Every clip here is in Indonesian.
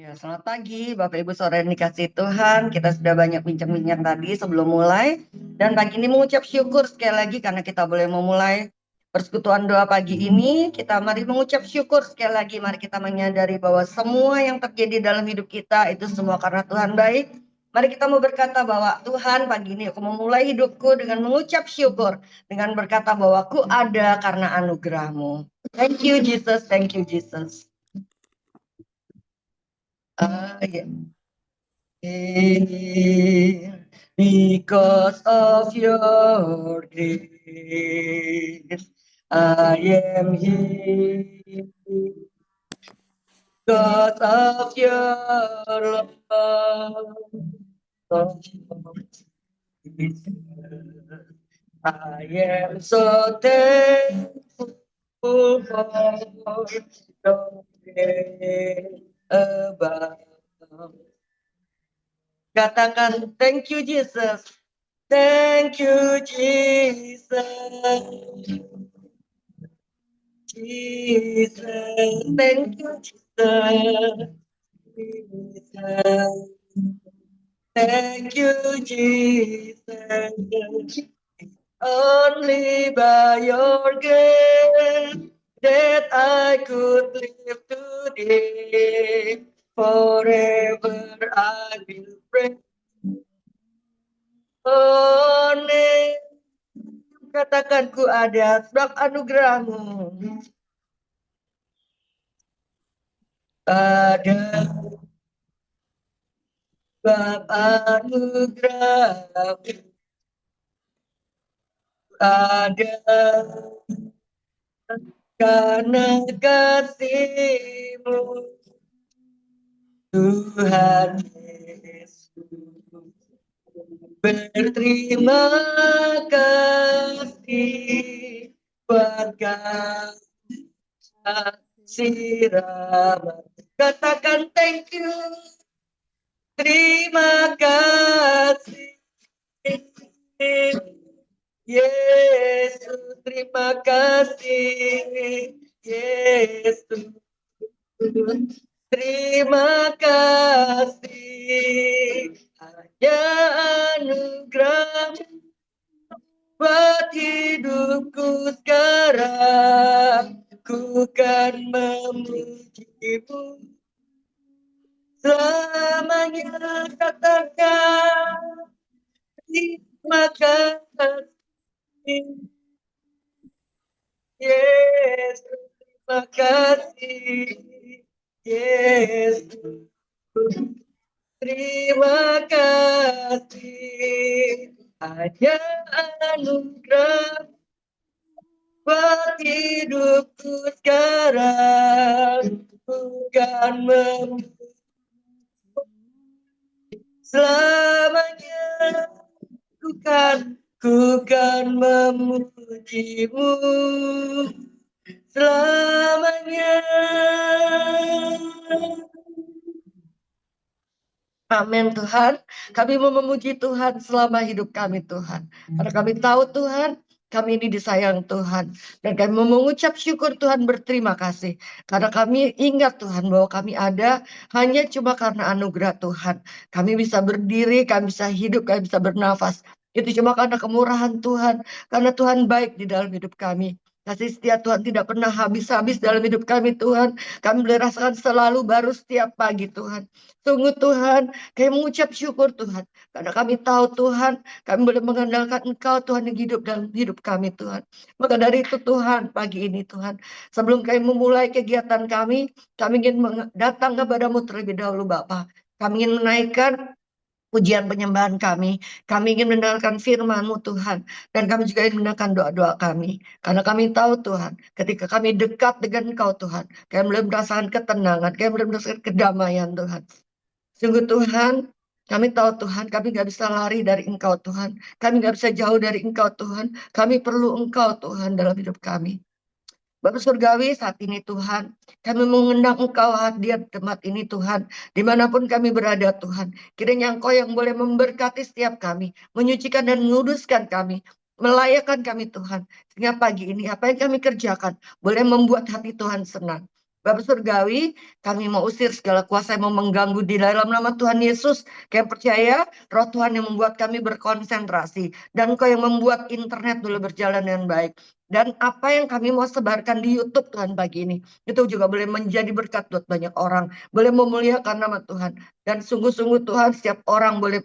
Ya, selamat pagi Bapak Ibu Saudara yang dikasihi Tuhan. Kita sudah banyak bincang-bincang tadi sebelum mulai. Dan pagi ini mengucap syukur sekali lagi karena kita boleh memulai persekutuan doa pagi ini. Kita mari mengucap syukur sekali lagi. Mari kita menyadari bahwa semua yang terjadi dalam hidup kita itu semua karena Tuhan baik. Mari kita mau berkata bahwa Tuhan pagi ini aku memulai hidupku dengan mengucap syukur. Dengan berkata bahwa aku ada karena anugerah-Mu. Thank you Jesus, thank you Jesus. Yeah. Because of your grace, I am here. Because of your love, I am so thankful for your grace above. Katakan, thank you Jesus. Thank you Jesus. Jesus. Thank you Jesus. Jesus. Thank you Jesus. Only by your grace that I could live today. Forever I will pray. Only katakan ku ada sebab anugerahmu. Ada sebab anugerahmu. Ada karena kasih-Mu, Tuhan Yesus. Berterima kasih buat kasih rahmat. Katakan thank you. Terima kasih. Yesus, terima kasih. Yesus, terima kasih. Hanya anugerah buat hidupku sekarang. Ku kan memuji-Mu selamanya. Katakan terima kasih. Yesus, terima kasih. Yesus, terima kasih. Hanya anugerah buat hidupku sekarang. Bukan selamanya. Ku kan memuji-Mu selamanya. Amin Tuhan. Kami mau memuji Tuhan selama hidup kami Tuhan. Karena kami tahu Tuhan, kami ini disayang Tuhan. Dan kami mau mengucap syukur Tuhan, berterima kasih. Karena kami ingat Tuhan bahwa kami ada hanya cuma karena anugerah Tuhan. Kami bisa berdiri, kami bisa hidup, kami bisa bernafas. Itu cuma karena kemurahan Tuhan. Karena Tuhan baik di dalam hidup kami. Kasih setia Tuhan tidak pernah habis-habis dalam hidup kami Tuhan. Kami boleh rasakan selalu baru setiap pagi Tuhan. Sungguh Tuhan, kami mengucap syukur Tuhan. Karena kami tahu Tuhan, kami boleh mengandalkan Engkau Tuhan yang hidup dalam hidup kami Tuhan. Maka dari itu Tuhan, pagi ini Tuhan, sebelum kami memulai kegiatan kami ingin datang kepadamu terlebih dahulu Bapa. Kami ingin menaikkan pujian penyembahan kami ingin mendengarkan firman-Mu Tuhan. Dan kami juga ingin mendengarkan doa-doa kami. Karena kami tahu Tuhan, ketika kami dekat dengan Engkau Tuhan, kami boleh merasakan ketenangan, kami boleh merasakan kedamaian Tuhan. Sungguh Tuhan, kami tahu Tuhan, kami nggak bisa lari dari Engkau Tuhan. Kami nggak bisa jauh dari Engkau Tuhan. Kami perlu Engkau Tuhan dalam hidup kami. Bapak Surgawi, saat ini Tuhan, kami mengundang Engkau hadir di tempat ini Tuhan. Dimanapun kami berada Tuhan. Kiranya Engkau yang boleh memberkati setiap kami. Menyucikan dan menguduskan kami. Melayakkan kami Tuhan. Sehingga pagi ini apa yang kami kerjakan boleh membuat hati Tuhan senang. Bapak Surgawi, kami mau usir segala kuasa yang mau mengganggu di dalam nama Tuhan Yesus. Kami percaya roh Tuhan yang membuat kami berkonsentrasi. Dan Engkau yang membuat internet dulu berjalan dengan baik. Dan apa yang kami mau sebarkan di YouTube Tuhan pagi ini. Itu juga boleh menjadi berkat buat banyak orang. Boleh memuliakan nama Tuhan. Dan sungguh-sungguh Tuhan setiap orang boleh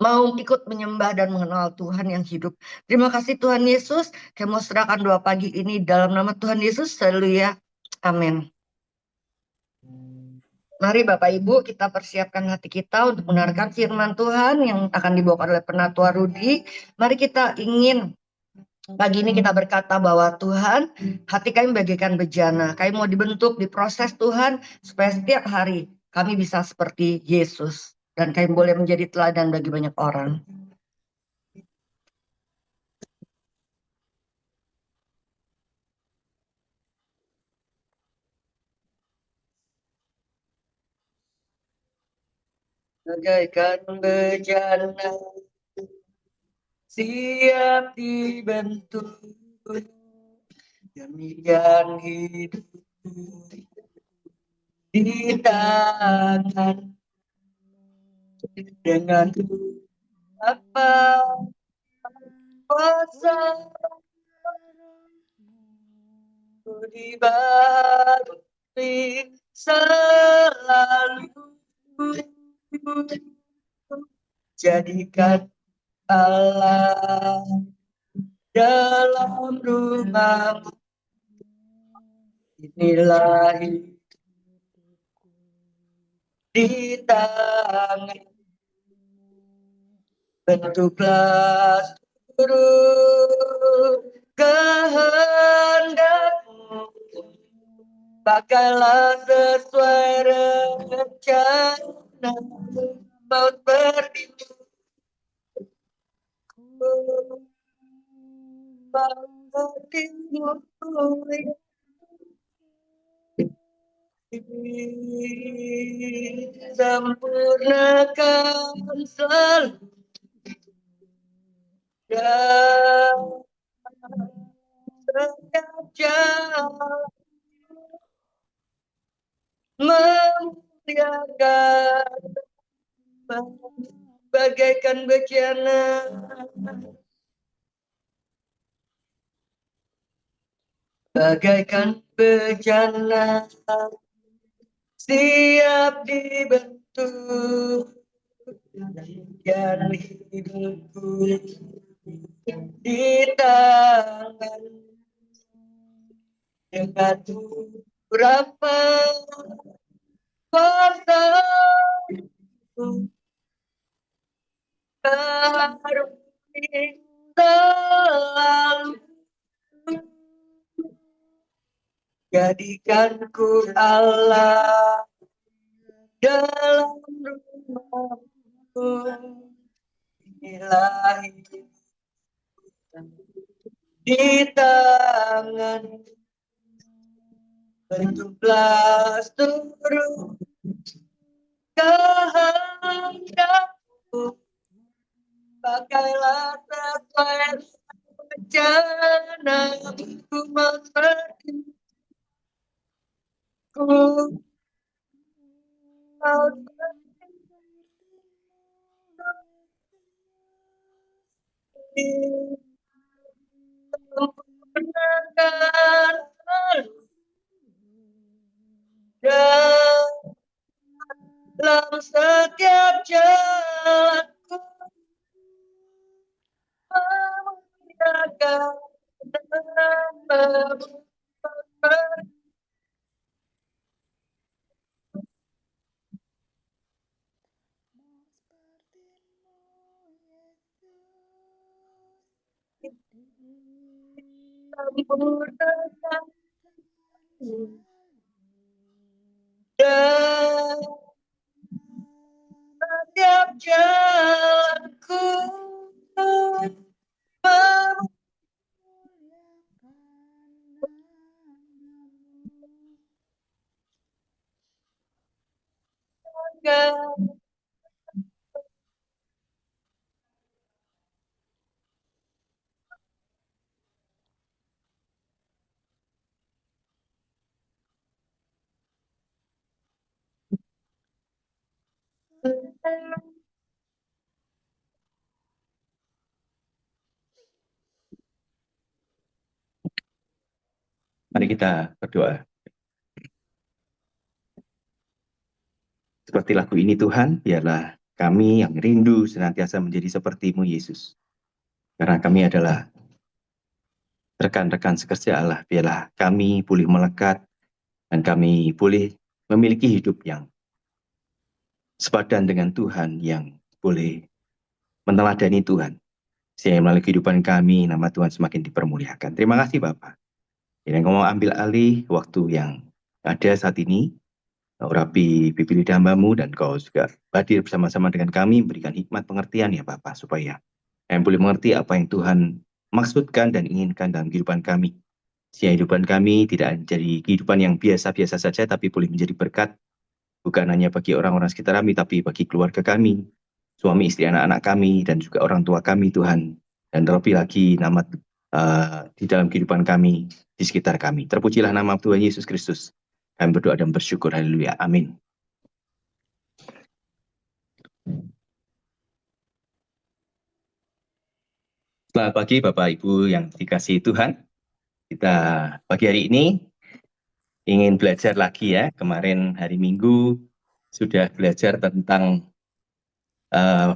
mau ikut menyembah dan mengenal Tuhan yang hidup. Terima kasih Tuhan Yesus. Kami mau serahkan doa pagi ini dalam nama Tuhan Yesus. Haleluya. Amin. Mari Bapak Ibu kita persiapkan hati kita untuk mendengarkan firman Tuhan yang akan dibawakan oleh Penatua Rudi. Mari kita ingin pagi ini kita berkata bahwa Tuhan, hati kami bagaikan bejana. Kami mau dibentuk, diproses Tuhan supaya setiap hari kami bisa seperti Yesus. Dan kami boleh menjadi teladan bagi banyak orang. Bagaikan bejana siap dibentuk demikian hidup di tangan dengan apa kuasa dibalut selalu jadikan Allah dalam rumah inilah di tangan bentuklah seluruh kehendakmu pakailah sesuai rencana maut bertimbul sempurnakan selalu dan setiap jam memuliakan bagaikan bejana bagaikan bejana siap dibentuk dan hidupku di tangan dengan berapa kuasa baru selalu jadikanku Allah dalam rumahku inilah di tangan bentuklah seluruh kehendakku pakailah sesuai rencana ku mau sempurnakan dalam setiap jalanku memuliakan namamu. Sempurnakan dan setiap jalanku memuliakan Mari kita berdoa. Seperti lagu ini Tuhan, biarlah kami yang rindu senantiasa menjadi seperti-Mu Yesus. Karena kami adalah rekan-rekan sekerja Allah, biarlah kami boleh melekat dan kami boleh memiliki hidup yang sepadan dengan Tuhan, yang boleh meneladani Tuhan. Sehingga melalui kehidupan kami, nama Tuhan semakin dipermuliakan. Terima kasih Bapak. Yang mau ambil alih waktu yang ada saat ini, urapi pipi lidah hambamu, dan kau juga hadir bersama-sama dengan kami, berikan hikmat pengertian ya Bapak, supaya kami boleh mengerti apa yang Tuhan maksudkan dan inginkan dalam kehidupan kami. Sehingga kehidupan kami tidak menjadi kehidupan yang biasa-biasa saja, tapi boleh menjadi berkat, bukan hanya bagi orang-orang sekitar kami, tapi bagi keluarga kami, suami, istri, anak-anak kami, dan juga orang tua kami Tuhan. Dan terlebih lagi nama di dalam kehidupan kami, di sekitar kami. Terpujilah nama Tuhan Yesus Kristus. Kami berdoa dan bersyukur. Haleluya. Amin. Selamat pagi Bapak Ibu yang dikasihi Tuhan. Kita pagi hari ini ingin belajar lagi ya. Kemarin hari Minggu sudah belajar tentang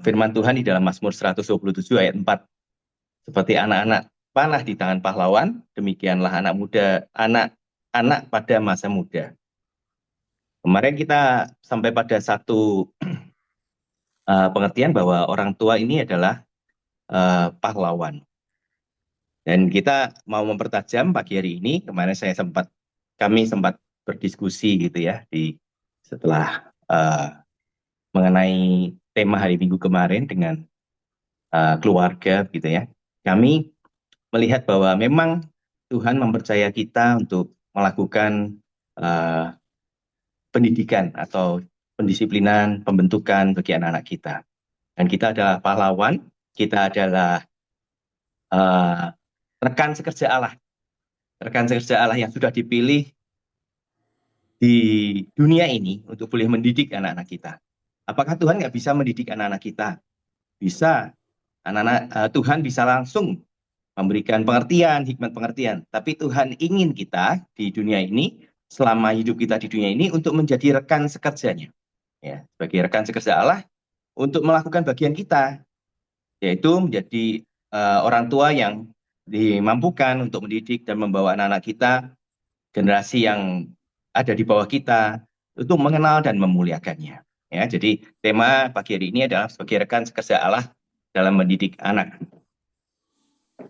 firman Tuhan di dalam Mazmur 127 ayat 4. Seperti anak-anak panah di tangan pahlawan, demikianlah anak muda, anak-anak pada masa muda. Kemarin kita sampai pada satu pengertian bahwa orang tua ini adalah pahlawan. Dan kita mau mempertajam pagi hari ini. Kemarin kami sempat berdiskusi gitu ya setelah mengenai tema hari Minggu kemarin dengan keluarga gitu ya. Kami melihat bahwa memang Tuhan mempercaya kita untuk melakukan pendidikan atau pendisiplinan, pembentukan bagi anak-anak kita. Dan kita adalah pahlawan, kita adalah rekan sekerja Allah. Rekan sekerja Allah yang sudah dipilih di dunia ini untuk boleh mendidik anak-anak kita. Apakah Tuhan nggak bisa mendidik anak-anak kita? Bisa. Tuhan bisa langsung memberikan pengertian, hikmat pengertian. Tapi Tuhan ingin kita di dunia ini, selama hidup kita di dunia ini, untuk menjadi rekan sekerjanya. Ya, sebagai rekan sekerja Allah, untuk melakukan bagian kita, yaitu menjadi orang tua yang dimampukan untuk mendidik dan membawa anak-anak kita, generasi yang ada di bawah kita, untuk mengenal dan memuliakannya. Ya, jadi tema pagi hari ini adalah sebagai rekan sekerja Allah dalam mendidik anak.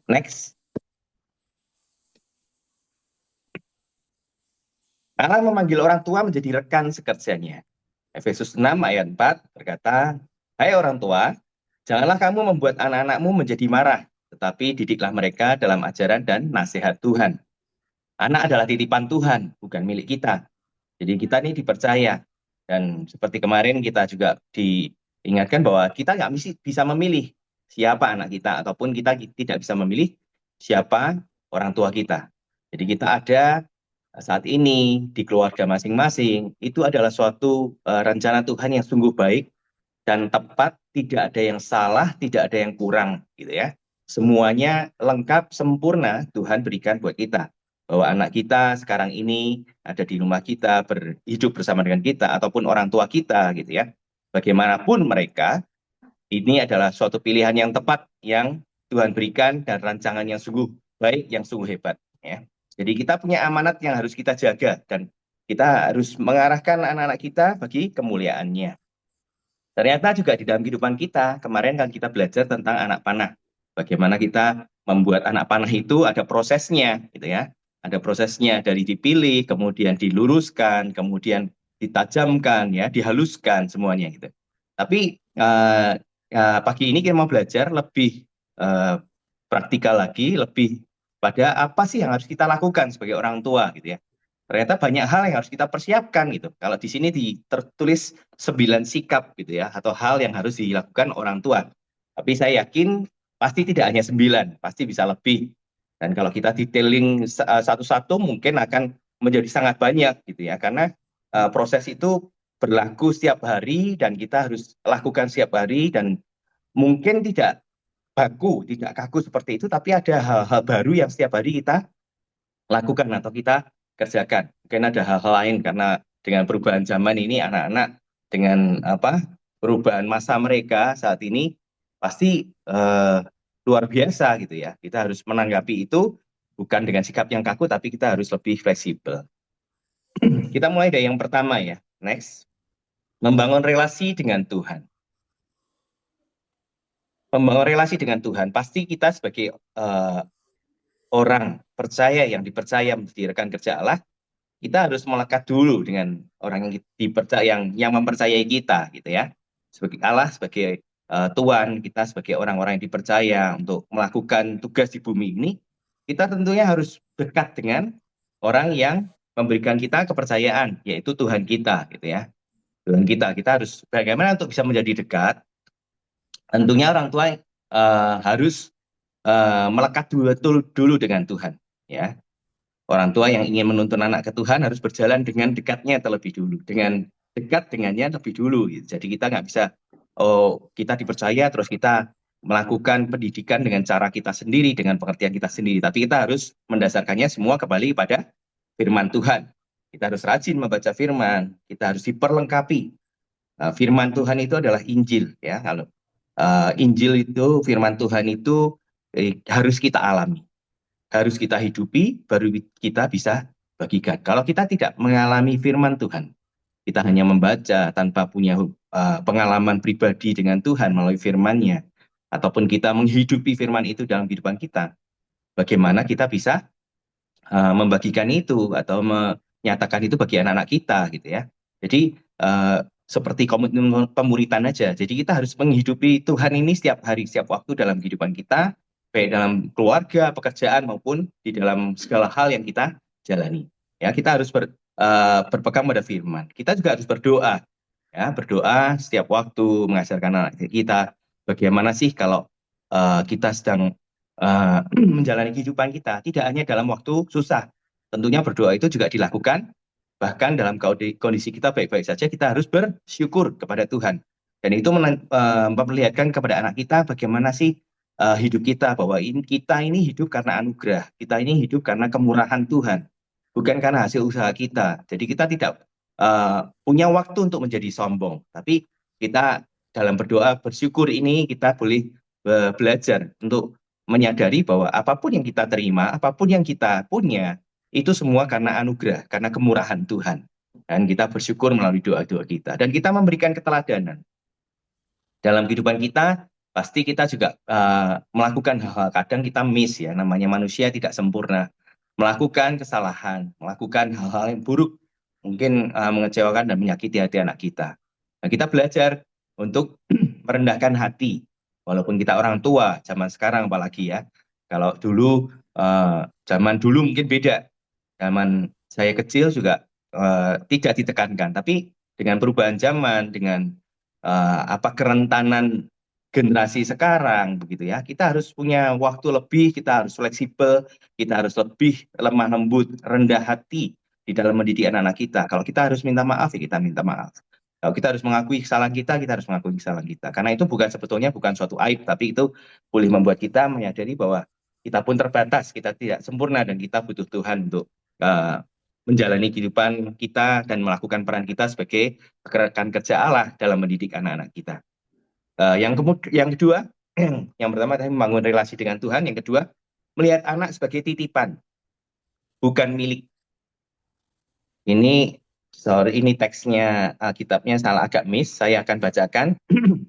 Next. Allah memanggil orang tua menjadi rekan sekerjanya. Efesus 6 ayat 4 berkata, "Hai orang tua, janganlah kamu membuat anak-anakmu menjadi marah, tetapi didiklah mereka dalam ajaran dan nasihat Tuhan." Anak adalah titipan Tuhan, bukan milik kita. Jadi kita ini dipercaya. Dan seperti kemarin kita juga diingatkan bahwa kita nggak bisa memilih siapa anak kita, ataupun kita tidak bisa memilih siapa orang tua kita. Jadi kita ada saat ini di keluarga masing-masing, itu adalah suatu rencana Tuhan yang sungguh baik dan tepat, tidak ada yang salah, tidak ada yang kurang, gitu ya. Semuanya lengkap, sempurna Tuhan berikan buat kita. Bahwa anak kita sekarang ini ada di rumah kita, hidup bersama dengan kita, ataupun orang tua kita, gitu ya. Bagaimanapun mereka, ini adalah suatu pilihan yang tepat yang Tuhan berikan dan rancangan yang sungguh baik, yang sungguh hebat. Ya. Jadi kita punya amanat yang harus kita jaga dan kita harus mengarahkan anak-anak kita bagi kemuliaannya. Ternyata juga di dalam kehidupan kita, kemarin kan kita belajar tentang anak panah. Bagaimana kita membuat anak panah itu ada prosesnya, gitu ya. Ada prosesnya dari dipilih, kemudian diluruskan, kemudian ditajamkan, ya, dihaluskan semuanya gitu. Tapi pagi ini kita mau belajar lebih praktikal lagi, lebih pada apa sih yang harus kita lakukan sebagai orang tua, gitu ya. Ternyata banyak hal yang harus kita persiapkan gitu. Kalau di sini tertulis 9 sikap gitu ya, atau hal yang harus dilakukan orang tua. Tapi saya yakin pasti tidak hanya 9, pasti bisa lebih. Dan kalau kita detailing satu-satu mungkin akan menjadi sangat banyak gitu ya, karena proses itu berlaku setiap hari dan kita harus lakukan setiap hari, dan mungkin tidak baku, tidak kaku seperti itu, tapi ada hal-hal baru yang setiap hari kita lakukan atau kita kerjakan. Mungkin ada hal-hal lain karena dengan perubahan zaman ini anak-anak dengan perubahan masa mereka saat ini pasti luar biasa gitu ya. Kita harus menanggapi itu bukan dengan sikap yang kaku, tapi kita harus lebih fleksibel. Kita mulai dari yang pertama ya. Next, membangun relasi dengan Tuhan. Membangun relasi dengan Tuhan, pasti kita sebagai orang percaya yang dipercaya menjadi rekan kerja Allah, kita harus melekat dulu dengan orang yang dipercaya, yang mempercayai kita gitu ya. Sebagai Allah, sebagai Tuhan, kita sebagai orang-orang yang dipercaya untuk melakukan tugas di bumi ini, kita tentunya harus dekat dengan orang yang memberikan kita kepercayaan, yaitu Tuhan kita gitu ya. Tuhan kita harus bagaimana untuk bisa menjadi dekat. Tentunya orang tua harus melekat dulu dengan Tuhan ya. Orang tua yang ingin menuntun anak ke Tuhan harus berjalan dengan dekatnya terlebih dulu, dengan dekat dengannya lebih dulu gitu. Jadi kita nggak bisa, oh kita dipercaya terus kita melakukan pendidikan dengan cara kita sendiri, dengan pengertian kita sendiri, tapi kita harus mendasarkannya semua kembali pada firman Tuhan. Kita harus rajin membaca firman, kita harus diperlengkapi. Firman Tuhan itu adalah Injil ya. Kalau Injil itu, firman Tuhan itu harus kita alami, harus kita hidupi, baru kita bisa bagikan. Kalau kita tidak mengalami firman Tuhan, kita hanya membaca tanpa punya pengalaman pribadi dengan Tuhan melalui firman-Nya, ataupun kita menghidupi firman itu dalam kehidupan kita, bagaimana kita bisa membagikan itu atau menyatakan itu bagi anak-anak kita gitu ya. Jadi seperti komitmen pemuritan aja. Jadi kita harus menghidupi Tuhan ini setiap hari, setiap waktu dalam kehidupan kita, baik dalam keluarga, pekerjaan maupun di dalam segala hal yang kita jalani. Ya, kita harus berpegang pada firman. Kita juga harus berdoa. Ya, berdoa setiap waktu, mengajarkan anak kita bagaimana sih kalau kita sedang menjalani kehidupan kita, tidak hanya dalam waktu susah. Tentunya berdoa itu juga dilakukan, bahkan dalam kondisi kita baik-baik saja, kita harus bersyukur kepada Tuhan. Dan itu memperlihatkan kepada anak kita bagaimana sih hidup kita, bahwa kita ini hidup karena anugerah, kita ini hidup karena kemurahan Tuhan, bukan karena hasil usaha kita. Jadi kita tidak punya waktu untuk menjadi sombong, tapi kita dalam berdoa bersyukur ini kita boleh belajar untuk menyadari bahwa apapun yang kita terima, apapun yang kita punya, itu semua karena anugerah, karena kemurahan Tuhan. Dan kita bersyukur melalui doa-doa kita. Dan kita memberikan keteladanan. Dalam kehidupan kita, pasti kita juga melakukan hal-hal, kadang kita miss ya, namanya manusia tidak sempurna. Melakukan kesalahan, melakukan hal-hal yang buruk, mungkin mengecewakan dan menyakiti hati anak kita. Nah, kita belajar untuk merendahkan hati, walaupun kita orang tua, zaman sekarang apalagi ya. Kalau dulu, zaman dulu mungkin beda. Zaman saya kecil juga tidak ditekankan, tapi dengan perubahan zaman, dengan kerentanan generasi sekarang begitu ya, kita harus punya waktu lebih, kita harus fleksibel, kita harus lebih lemah lembut, rendah hati di dalam mendidik anak-anak kita. Kalau kita harus minta maaf, ya kita minta maaf. Kalau kita harus mengakui kesalahan kita harus mengakui kesalahan kita. Karena itu sebetulnya bukan suatu aib, tapi itu boleh membuat kita menyadari bahwa kita pun terbatas, kita tidak sempurna, dan kita butuh Tuhan untuk menjalani kehidupan kita dan melakukan peran kita sebagai rekan kerja Allah dalam mendidik anak-anak kita. Yang kedua, yang pertama tadi membangun relasi dengan Tuhan, yang kedua melihat anak sebagai titipan, bukan milik. Ini teksnya, kitabnya salah agak miss, saya akan bacakan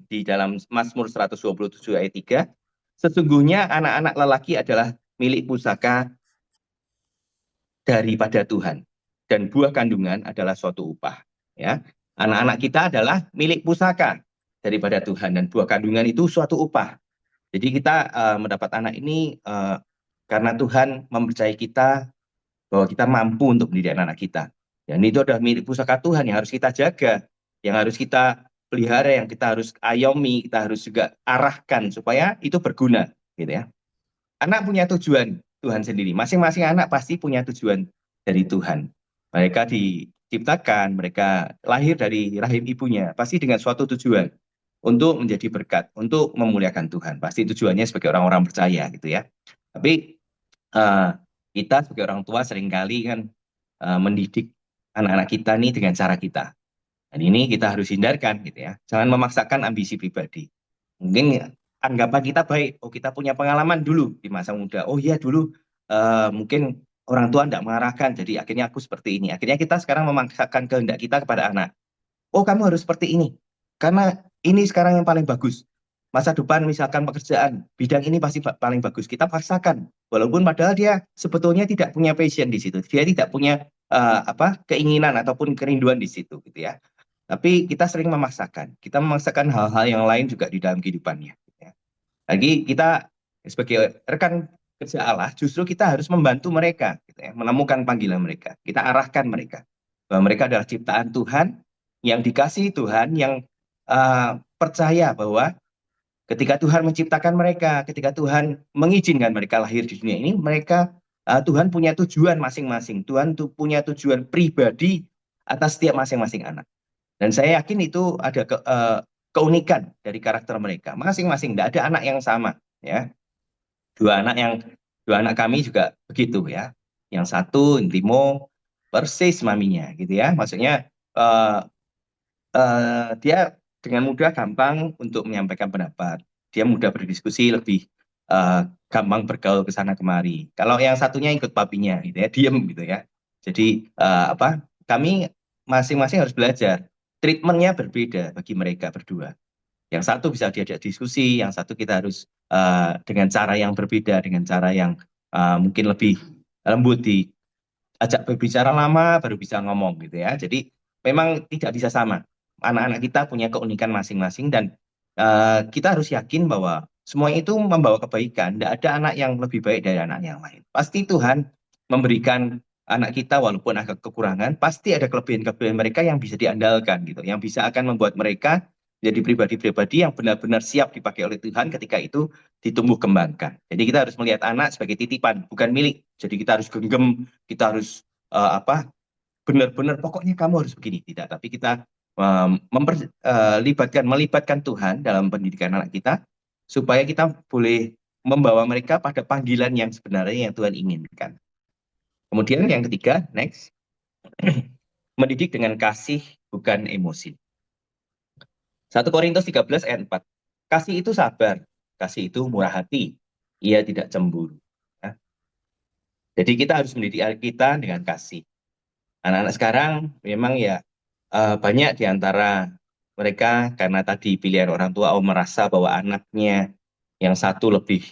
di dalam Mazmur 127 ayat 3. Sesungguhnya anak-anak lelaki adalah milik pusaka daripada Tuhan, dan buah kandungan adalah suatu upah. Ya, anak-anak kita adalah milik pusaka daripada Tuhan, dan buah kandungan itu suatu upah. Jadi kita mendapat anak ini karena Tuhan mempercayai kita bahwa kita mampu untuk mendidik anak-anak kita. Dan itu adalah milik pusaka Tuhan yang harus kita jaga, yang harus kita pelihara, yang kita harus ayomi, kita harus juga arahkan supaya itu berguna, gitu ya. Anak punya tujuan Tuhan sendiri. Masing-masing anak pasti punya tujuan dari Tuhan. Mereka ciptakan, mereka lahir dari rahim ibunya, pasti dengan suatu tujuan untuk menjadi berkat, untuk memuliakan Tuhan. Pasti tujuannya sebagai orang-orang percaya gitu ya. Tapi eh, kita sebagai orang tua seringkali kan mendidik anak-anak kita nih dengan cara kita. Dan ini kita harus hindarkan gitu ya. Jangan memaksakan ambisi pribadi. Mungkin anggapan kita baik, oh kita punya pengalaman dulu di masa muda. Oh iya dulu mungkin orang tua tidak mengarahkan, jadi akhirnya aku seperti ini. Akhirnya kita sekarang memaksakan kehendak kita kepada anak. Oh kamu harus seperti ini, karena ini sekarang yang paling bagus. Masa depan misalkan pekerjaan, bidang ini pasti paling bagus. Kita paksakan, walaupun padahal dia sebetulnya tidak punya passion di situ. Dia tidak punya keinginan ataupun kerinduan di situ gitu ya. Tapi kita sering memaksakan. Kita memaksakan hal-hal yang lain juga di dalam kehidupannya. Gitu ya. Lagi kita sebagai rekan kerja Allah, justru kita harus membantu mereka, gitu ya, menemukan panggilan mereka. Kita arahkan mereka bahwa mereka adalah ciptaan Tuhan, yang dikasihi Tuhan, yang percaya bahwa ketika Tuhan menciptakan mereka, ketika Tuhan mengizinkan mereka lahir di dunia ini, mereka Tuhan punya tujuan masing-masing. Tuhan tuh punya tujuan pribadi atas setiap masing-masing anak. Dan saya yakin itu ada keunikan dari karakter mereka. Masing-masing, tidak ada anak yang sama. Ya, dua anak yang dua anak kami juga begitu ya. Yang satu intimo persis maminya, gitu ya. Maksudnya eh, dia dengan mudah gampang untuk menyampaikan pendapat. Dia mudah berdiskusi, lebih eh, gampang bergaul ke sana kemari. Kalau yang satunya ikut papinya, gitu ya, diem gitu ya. Jadi kami masing-masing harus belajar. Treatmentnya berbeda bagi mereka berdua. Yang satu bisa diajak diskusi, yang satu kita harus dengan cara yang berbeda, dengan cara yang mungkin lebih lembut, diajak berbicara lama baru bisa ngomong gitu ya. Jadi memang tidak bisa sama. Anak-anak kita punya keunikan masing-masing dan kita harus yakin bahwa semua itu membawa kebaikan. Tidak ada anak yang lebih baik dari anak yang lain. Pasti Tuhan memberikan anak kita walaupun agak kekurangan, pasti ada kelebihan-kelebihan mereka yang bisa diandalkan gitu, yang bisa akan membuat mereka jadi pribadi-pribadi yang benar-benar siap dipakai oleh Tuhan ketika itu ditumbuh kembangkan. Jadi kita harus melihat anak sebagai titipan, bukan milik. Jadi kita harus genggam, kita harus benar-benar pokoknya kamu harus begini, tidak. Tapi kita melibatkan Tuhan dalam pendidikan anak kita supaya kita boleh membawa mereka pada panggilan yang sebenarnya yang Tuhan inginkan. Kemudian yang ketiga, next, mendidik dengan kasih bukan emosi. 1 Korintus 13 ayat 4. Kasih itu sabar, kasih itu murah hati, ia tidak cemburu. Ya. Jadi kita harus mendidik anak kita dengan kasih. Anak-anak sekarang memang ya banyak di antara mereka karena tadi pilihan orang tua merasa bahwa anaknya yang satu lebih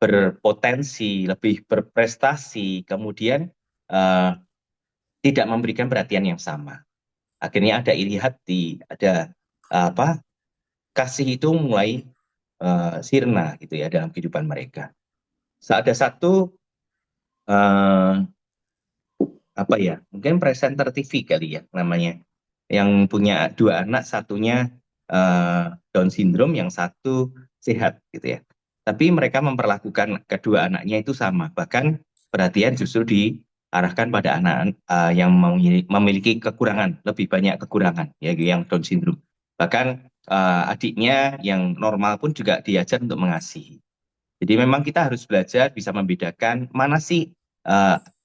berpotensi, lebih berprestasi, kemudian eh, tidak memberikan perhatian yang sama. Akhirnya ada iri hati, ada kasih itu mulai sirna gitu ya dalam kehidupan mereka. Ada satu eh, mungkin presenter TV kali ya namanya, yang punya dua anak, satunya Down syndrome, yang satu sehat gitu ya. Tapi mereka memperlakukan kedua anaknya itu sama, bahkan perhatian justru diarahkan pada anak yang memiliki kekurangan, lebih banyak kekurangan, ya yang Down syndrome. Bahkan adiknya yang normal pun juga diajar untuk mengasihi. Jadi memang kita harus belajar bisa membedakan mana sih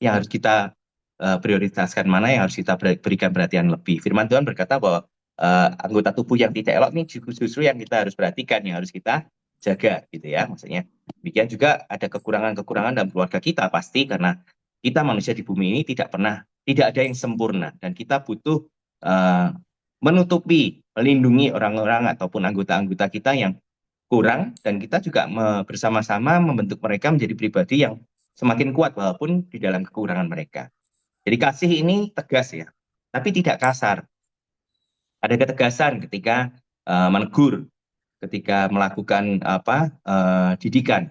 yang harus kita prioritaskan, mana yang harus kita berikan perhatian lebih. Firman Tuhan berkata bahwa anggota tubuh yang tidak elok ini justru yang kita harus perhatikan, yang harus kita jaga gitu ya. Maksudnya demikian juga ada kekurangan-kekurangan dalam keluarga kita pasti, karena kita manusia di bumi ini tidak ada yang sempurna, dan kita butuh eh, menutupi, melindungi orang-orang ataupun anggota-anggota kita yang kurang, dan kita juga bersama-sama membentuk mereka menjadi pribadi yang semakin kuat walaupun di dalam kekurangan mereka. Jadi kasih ini tegas ya, tapi tidak kasar. Ada ketegasan ketika menegur, ketika melakukan didikan,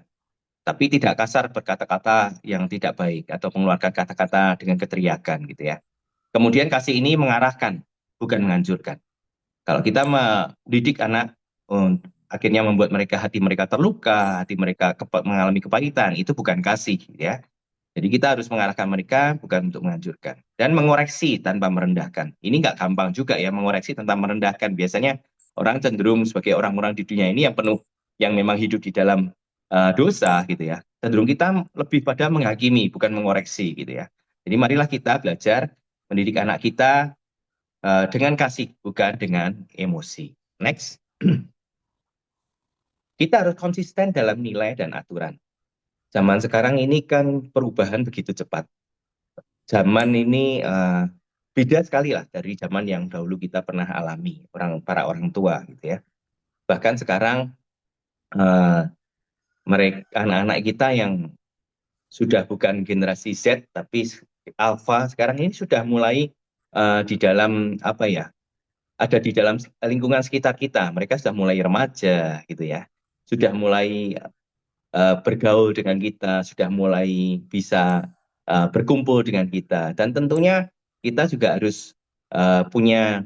tapi tidak kasar berkata-kata yang tidak baik atau mengeluarkan kata-kata dengan keteriakan gitu ya. Kemudian kasih ini mengarahkan, bukan menghancurkan. Kalau kita mendidik anak akhirnya membuat hati mereka terluka, hati mereka mengalami kepahitan, itu bukan kasih ya. Jadi kita harus mengarahkan mereka bukan untuk menghancurkan. Dan mengoreksi tanpa merendahkan. Ini nggak gampang juga ya, mengoreksi tanpa merendahkan. Biasanya orang cenderung sebagai orang-orang di dunia ini yang penuh, yang memang hidup di dalam dosa gitu ya. Cenderung kita lebih pada menghakimi, bukan mengoreksi gitu ya. Jadi marilah kita belajar mendidik anak kita dengan kasih, bukan dengan emosi. Next. Kita harus konsisten dalam nilai dan aturan. Zaman sekarang ini kan perubahan begitu cepat. Zaman ini beda sekali lah dari zaman yang dahulu kita pernah alami, para orang tua gitu ya. Bahkan sekarang eh, mereka anak-anak kita yang sudah bukan generasi Z tapi Alpha sekarang ini sudah mulai di dalam apa ya? Ada di dalam lingkungan sekitar kita. Mereka sudah mulai remaja gitu ya. Sudah mulai bergaul dengan kita, sudah mulai bisa berkumpul dengan kita. Dan tentunya kita juga harus punya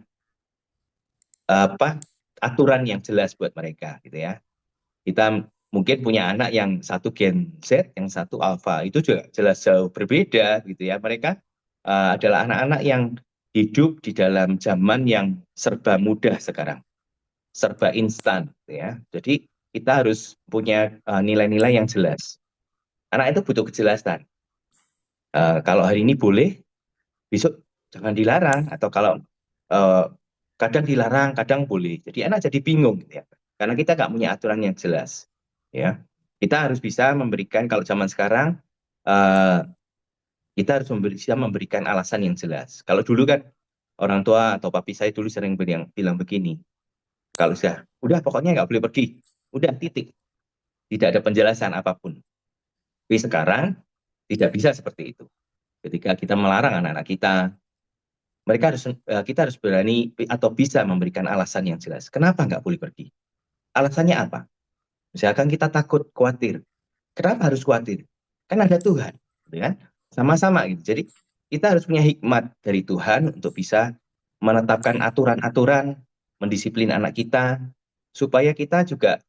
apa aturan yang jelas buat mereka gitu ya. Kita mungkin punya anak yang satu Gen Z, yang satu Alpha, itu juga jelas jauh berbeda gitu ya. Mereka adalah anak-anak yang hidup di dalam zaman yang serba mudah sekarang, serba instan gitu ya. Jadi kita harus punya nilai-nilai yang jelas. Anak itu butuh kejelasan. Kalau hari ini boleh, besok jangan dilarang, atau kalau eh, kadang dilarang, kadang boleh. Jadi anak jadi bingung gitu ya. Karena kita nggak punya aturan yang jelas. Ya, kita harus bisa memberikan, kalau zaman sekarang eh, kita harus bisa memberikan alasan yang jelas. Kalau dulu kan orang tua atau papi saya dulu sering bilang begini, kalau udah pokoknya nggak boleh pergi, udah titik, tidak ada penjelasan apapun. Tapi sekarang tidak bisa seperti itu. Ketika kita melarang anak-anak kita, kita harus berani atau bisa memberikan alasan yang jelas. Kenapa nggak boleh pergi? Alasannya apa? Misalkan kita takut, khawatir. Kenapa harus khawatir? Kan ada Tuhan, gitu kan? Sama-sama gitu. Jadi kita harus punya hikmat dari Tuhan untuk bisa menetapkan aturan-aturan, mendisiplin anak kita, supaya kita juga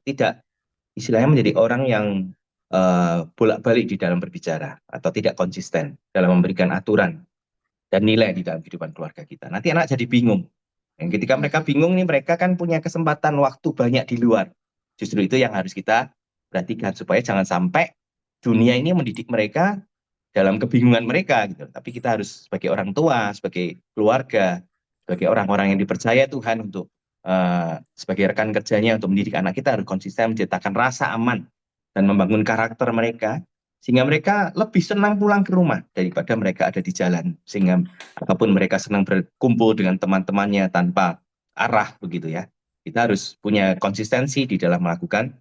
tidak istilahnya menjadi orang yang bolak-balik di dalam berbicara atau tidak konsisten dalam memberikan aturan dan nilai di dalam kehidupan keluarga kita. Nanti anak jadi bingung. Dan ketika mereka bingung nih, mereka kan punya kesempatan waktu banyak di luar. Justru itu yang harus kita perhatikan supaya jangan sampai dunia ini mendidik mereka dalam kebingungan mereka gitu. Tapi kita harus sebagai orang tua, sebagai keluarga, sebagai orang-orang yang dipercaya Tuhan untuk sebagai rekan kerjanya untuk mendidik anak kita harus konsisten menciptakan rasa aman dan membangun karakter mereka sehingga mereka lebih senang pulang ke rumah daripada mereka ada di jalan, sehingga apapun mereka senang berkumpul dengan teman-temannya tanpa arah begitu ya. Kita harus punya konsistensi di dalam melakukan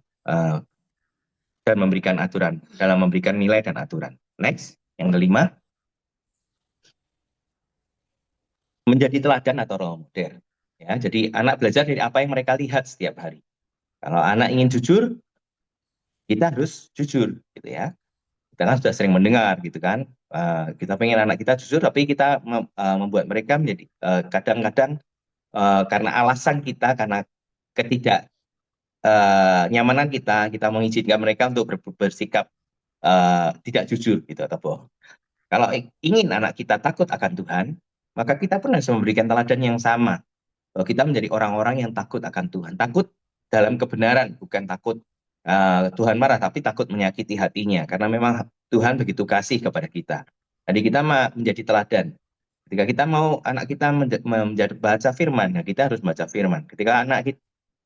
dan memberikan aturan, dalam memberikan nilai dan aturan. Next, yang kelima, menjadi teladan atau role model. Ya, jadi anak belajar dari apa yang mereka lihat setiap hari. Kalau anak ingin jujur, kita harus jujur, gitu ya. Kita kan sudah sering mendengar, gitu kan. Kita pengen anak kita jujur, tapi kita membuat mereka menjadi kadang-kadang karena alasan kita, karena ketidak nyamanan kita mengizinkan mereka untuk bersikap tidak jujur, gitu atau bohong. Kalau ingin anak kita takut akan Tuhan, maka kita pun harus memberikan teladan yang sama. Bahwa kita menjadi orang-orang yang takut akan Tuhan. Takut dalam kebenaran, bukan takut Tuhan marah, tapi takut menyakiti hatinya. Karena memang Tuhan begitu kasih kepada kita. Jadi kita menjadi teladan. Ketika kita mau anak kita baca firman, ya kita harus baca firman. Ketika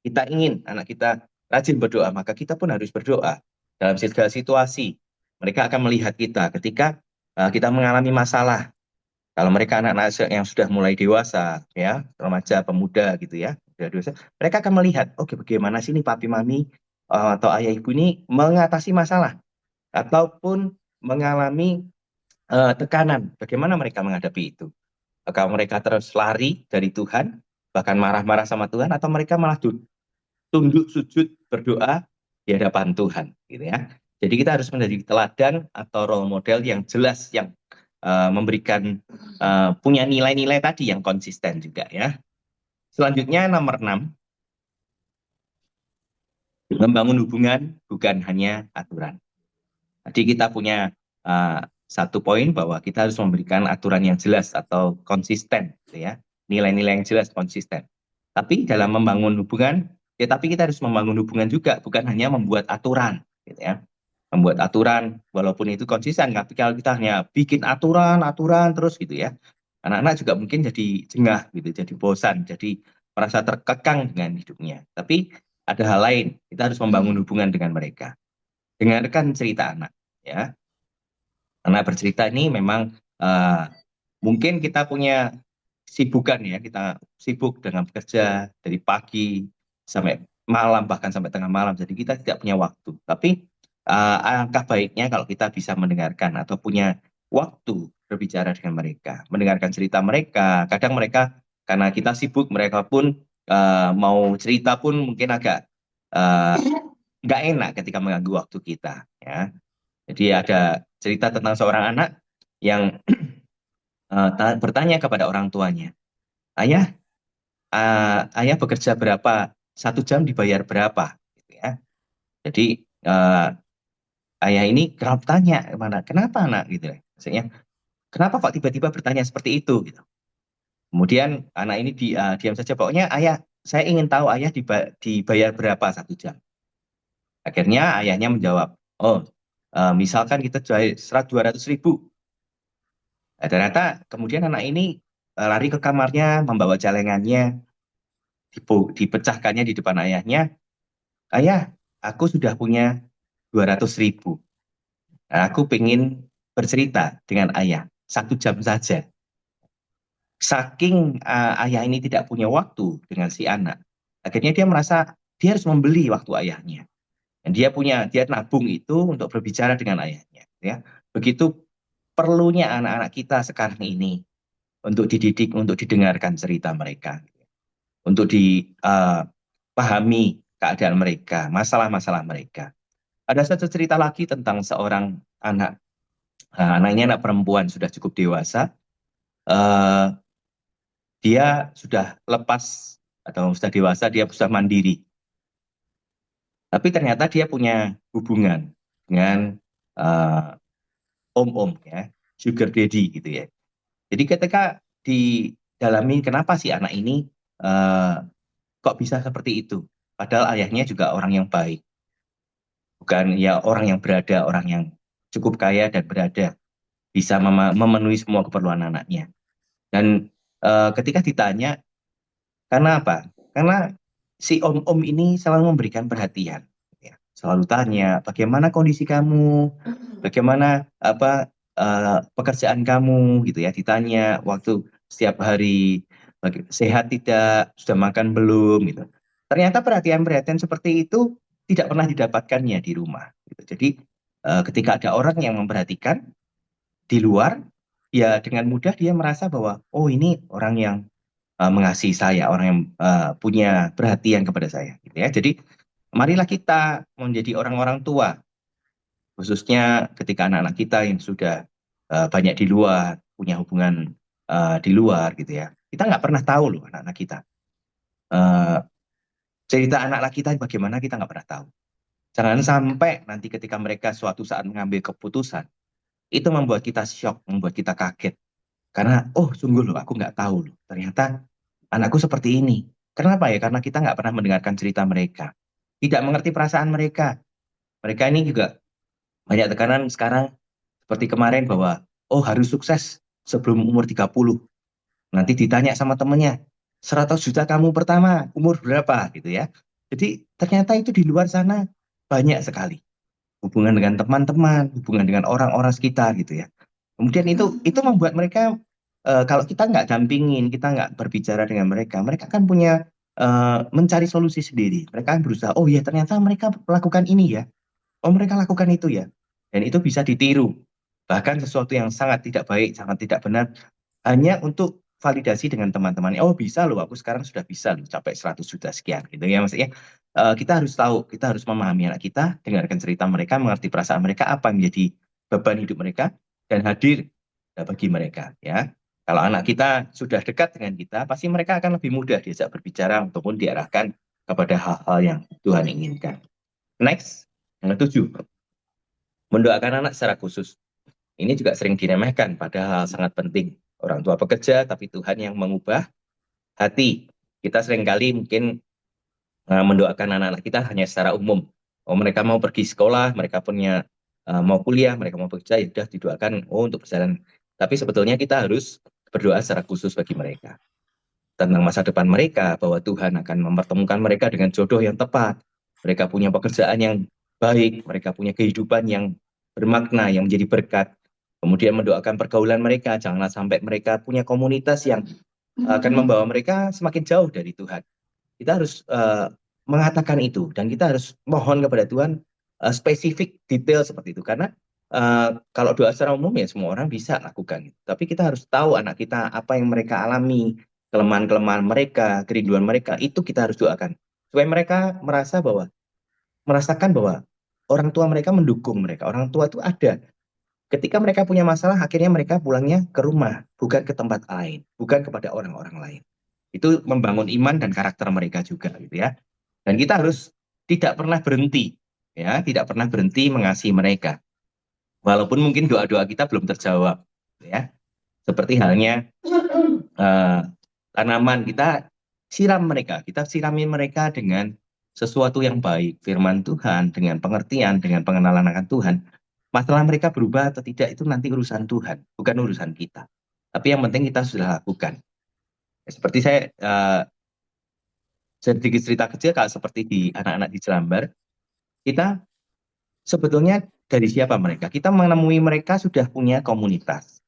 kita ingin anak kita rajin berdoa, maka kita pun harus berdoa. Dalam segala situasi, mereka akan melihat kita. Ketika kita mengalami masalah, kalau mereka anak-anak yang sudah mulai dewasa, ya, remaja, pemuda gitu ya, sudah dewasa, mereka akan melihat, oke, bagaimana sih nih papi mami atau ayah ibu ini mengatasi masalah ataupun mengalami tekanan. Bagaimana mereka menghadapi itu? Apakah mereka terus lari dari Tuhan, bahkan marah-marah sama Tuhan, atau mereka malah tunduk sujud berdoa di hadapan Tuhan, gitu ya. Jadi kita harus menjadi teladan atau role model yang jelas, yang memberikan punya nilai-nilai tadi yang konsisten juga ya. Selanjutnya nomor 6, membangun hubungan bukan hanya aturan. Jadi kita punya satu poin bahwa kita harus memberikan aturan yang jelas atau konsisten, gitu ya. Nilai-nilai yang jelas, konsisten. Tapi dalam membangun hubungan, ya tapi kita harus membangun hubungan juga, bukan hanya membuat aturan, gitu ya. Membuat aturan, walaupun itu konsisten, tapi kalau kita hanya bikin aturan terus gitu ya, anak-anak juga mungkin jadi jengah gitu, jadi bosan, jadi merasa terkekang dengan hidupnya. Tapi ada hal lain, kita harus membangun hubungan dengan mereka. Dengarkan cerita anak, ya. Anak bercerita ini memang mungkin kita punya sibukan ya, kita sibuk dengan bekerja dari pagi sampai malam, bahkan sampai tengah malam. Jadi kita tidak punya waktu. Tapi alangkah baiknya kalau kita bisa mendengarkan atau punya waktu berbicara dengan mereka, mendengarkan cerita mereka. Kadang mereka karena kita sibuk, mereka pun mau cerita pun mungkin agak eh, nggak enak ketika mengganggu waktu kita. Ya. Jadi ada cerita tentang seorang anak yang bertanya kepada orang tuanya, ayah, ayah bekerja berapa? 1 jam dibayar berapa? Gitu ya. Jadi ayah ini kerap tanya mana, kenapa anak gitu ya. Maksudnya, kenapa kok tiba-tiba bertanya seperti itu? Gitu. Kemudian anak ini diam saja, pokoknya ayah, saya ingin tahu ayah dibayar berapa 1 jam. Akhirnya ayahnya menjawab, oh, misalkan kita jual 200.000. Nah, ternyata kemudian anak ini lari ke kamarnya, membawa celengannya, dipecahkannya di depan ayahnya. Ayah, aku sudah punya 200.000. Nah, aku pengen bercerita dengan ayah 1 jam saja. Saking ayah ini tidak punya waktu dengan si anak, akhirnya dia merasa dia harus membeli waktu ayahnya. Dan dia nabung itu untuk berbicara dengan ayahnya. Ya, begitu perlunya anak-anak kita sekarang ini untuk dididik, untuk didengarkan cerita mereka, untuk dipahami keadaan mereka, masalah-masalah mereka. Ada satu cerita lagi tentang seorang anak. Anaknya anak perempuan sudah cukup dewasa. Eh, dia sudah lepas atau sudah dewasa, dia sudah mandiri. Tapi ternyata dia punya hubungan dengan eh, om-om ya, sugar daddy gitu ya. Jadi ketika didalami kenapa sih anak ini eh, kok bisa seperti itu? Padahal ayahnya juga orang yang baik, bukan ya orang yang berada, orang yang cukup kaya dan berada, bisa memenuhi semua keperluan anaknya. Dan ketika ditanya, karena apa? Karena si om-om ini selalu memberikan perhatian, ya. Selalu tanya, bagaimana kondisi kamu, bagaimana pekerjaan kamu, gitu ya. Ditanya waktu setiap hari, sehat tidak, sudah makan belum, gitu. Ternyata perhatian-perhatian seperti itu tidak pernah didapatkannya di rumah. Gitu. Jadi ketika ada orang yang memperhatikan di luar, ya dengan mudah dia merasa bahwa oh ini orang yang mengasihi saya, orang yang punya perhatian kepada saya, gitu ya. Jadi marilah kita menjadi orang-orang tua, khususnya ketika anak-anak kita yang sudah banyak di luar, punya hubungan di luar, gitu ya. Kita nggak pernah tahu loh anak-anak kita. Eh, cerita anak-anak kita bagaimana kita nggak pernah tahu. Jangan sampai nanti ketika mereka suatu saat mengambil keputusan, itu membuat kita shock, membuat kita kaget. Karena, oh sungguh loh, aku nggak tahu loh. Ternyata anakku seperti ini. Kenapa ya? Karena kita nggak pernah mendengarkan cerita mereka. Tidak mengerti perasaan mereka. Mereka ini juga banyak tekanan sekarang seperti kemarin bahwa, oh harus sukses sebelum umur 30. Nanti ditanya sama temennya, 100 juta kamu pertama, umur berapa? Gitu ya. Jadi ternyata itu di luar sana banyak sekali. Hubungan dengan teman-teman, hubungan dengan orang-orang sekitar gitu ya. Kemudian itu membuat mereka kalau kita nggak dampingin, kita nggak berbicara dengan mereka, mereka kan punya mencari solusi sendiri. Mereka kan berusaha, oh ya ternyata mereka melakukan ini ya, oh mereka lakukan itu ya, dan itu bisa ditiru. Bahkan sesuatu yang sangat tidak baik, sangat tidak benar, hanya untuk validasi dengan teman-teman. Oh bisa loh, aku sekarang sudah bisa loh, sampai 100 juta sekian gitu ya. Maksudnya kita harus tahu, kita harus memahami anak kita, dengarkan cerita mereka, mengerti perasaan mereka, apa yang menjadi beban hidup mereka, dan hadir bagi mereka ya. Kalau anak kita sudah dekat dengan kita, pasti mereka akan lebih mudah diajak berbicara ataupun diarahkan kepada hal-hal yang Tuhan inginkan. Next, yang ketujuh, mendoakan anak secara khusus. Ini juga sering diremehkan, padahal sangat penting. Orang tua bekerja, tapi Tuhan yang mengubah hati. Kita seringkali mungkin mendoakan anak-anak kita hanya secara umum. Oh, mereka mau pergi sekolah, mereka punya mau kuliah, mereka mau bekerja, ya sudah didoakan untuk berjalan. Tapi sebetulnya kita harus berdoa secara khusus bagi mereka tentang masa depan mereka, bahwa Tuhan akan mempertemukan mereka dengan jodoh yang tepat. Mereka punya pekerjaan yang baik, mereka punya kehidupan yang bermakna, yang menjadi berkat. Kemudian mendoakan pergaulan mereka, janganlah sampai mereka punya komunitas yang akan membawa mereka semakin jauh dari Tuhan. Kita harus mengatakan itu, dan kita harus mohon kepada Tuhan spesifik detail seperti itu, karena kalau doa secara umum ya semua orang bisa lakukan, tapi kita harus tahu anak kita apa yang mereka alami, kelemahan-kelemahan mereka, kerinduan mereka, itu kita harus doakan supaya mereka merasakan bahwa orang tua mereka mendukung mereka, orang tua itu ada ketika mereka punya masalah. Akhirnya mereka pulangnya ke rumah, bukan ke tempat lain, bukan kepada orang-orang lain. Itu membangun iman dan karakter mereka juga, gitu ya. Dan kita harus tidak pernah berhenti, ya, tidak pernah berhenti mengasihi mereka, walaupun mungkin doa-doa kita belum terjawab, ya. Seperti halnya eh, tanaman, kita siram mereka, kita sirami mereka dengan sesuatu yang baik, firman Tuhan, dengan pengertian, dengan pengenalan akan Tuhan. Masalah mereka berubah atau tidak itu nanti urusan Tuhan, bukan urusan kita. Tapi yang penting kita sudah lakukan. Seperti saya sedikit cerita kecil, kalau seperti di anak-anak di Jelambar, kita sebetulnya dari siapa mereka? Kita menemui mereka sudah punya komunitas,